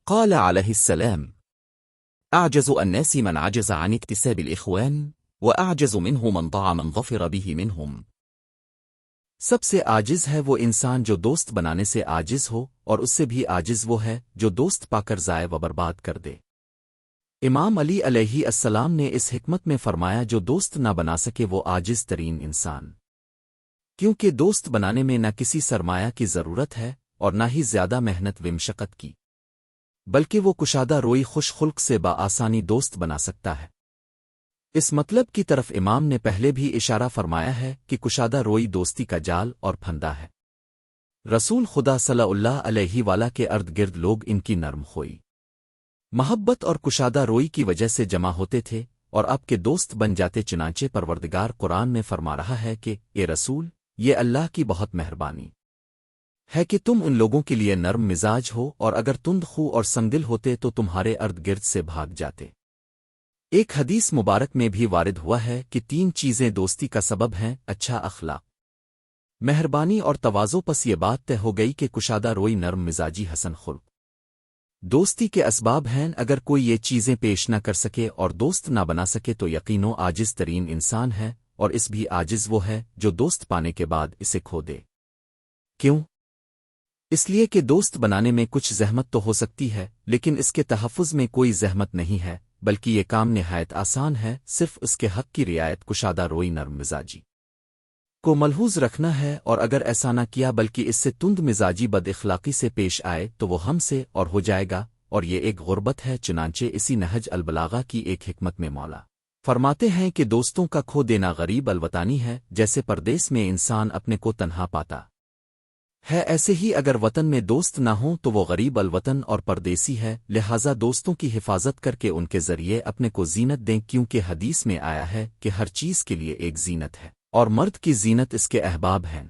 قال عليه السلام: أعجز الناس من عجز عن اكتساب الإخوان، وأعجز منه من ضاع من ظفر به منهم. سب سے عاجز ہے وہ انسان جو دوست بنانے سے عاجز ہو، اور اس سے بھی عاجز وہ ہے جو دوست پا کر ضائع و برباد کر دے۔ امام علی علیہ السلام نے اس حکمت میں فرمایا جو دوست نہ بنا سکے وہ عاجز ترین انسان، کیونکہ دوست بنانے میں نہ کسی سرمایہ کی ضرورت ہے اور نہ ہی زیادہ محنت و مشقت کی، بلکہ وہ کشادہ روئی خوش خلق سے بآسانی دوست بنا سکتا ہے۔ اس مطلب کی طرف امام نے پہلے بھی اشارہ فرمایا ہے کہ کشادہ روئی دوستی کا جال اور پھندا ہے۔ رسول خدا صلی اللہ علیہ وآلہ کے ارد گرد لوگ ان کی نرم خوئی، محبت اور کشادہ روئی کی وجہ سے جمع ہوتے تھے اور اب کے دوست بن جاتے، چنانچہ پروردگار قرآن میں فرما رہا ہے کہ اے رسول، یہ اللہ کی بہت مہربانی ہے کہ تم ان لوگوں کے لیے نرم مزاج ہو، اور اگر تند خو اور سنگدل ہوتے تو تمہارے ارد گرد سے بھاگ جاتے۔ ایک حدیث مبارک میں بھی وارد ہوا ہے کہ 3 چیزیں دوستی کا سبب ہیں: اچھا اخلاق، مہربانی اور تواضع۔ پس یہ بات طے ہو گئی کہ کشادہ روئی، نرم مزاجی، حسن خلق دوستی کے اسباب ہیں۔ اگر کوئی یہ چیزیں پیش نہ کر سکے اور دوست نہ بنا سکے تو یقیناً عاجز ترین انسان ہے، اور اس بھی عاجز وہ ہے جو دوست پانے کے بعد اسے کھو دے۔ کیوں؟ اس لیے کہ دوست بنانے میں کچھ زحمت تو ہو سکتی ہے، لیکن اس کے تحفظ میں کوئی زحمت نہیں ہے، بلکہ یہ کام نہایت آسان ہے۔ صرف اس کے حق کی رعایت، کشادہ روئی، نرم مزاجی کو ملحوظ رکھنا ہے، اور اگر ایسا نہ کیا بلکہ اس سے تند مزاجی بد اخلاقی سے پیش آئے تو وہ ہم سے اور ہو جائے گا، اور یہ ایک غربت ہے۔ چنانچہ اسی نہج البلاغہ کی ایک حکمت میں مولا فرماتے ہیں کہ دوستوں کا کھو دینا غریب الوطانی ہے، جیسے پردیس میں انسان اپنے کو تنہا پاتا ہے، ایسے ہی اگر وطن میں دوست نہ ہوں تو وہ غریب الوطن اور پردیسی ہے۔ لہٰذا دوستوں کی حفاظت کر کے ان کے ذریعے اپنے کو زینت دیں، کیونکہ حدیث میں آیا ہے کہ ہر چیز کے لیے ایک زینت ہے، اور مرد کی زینت اس کے احباب ہیں۔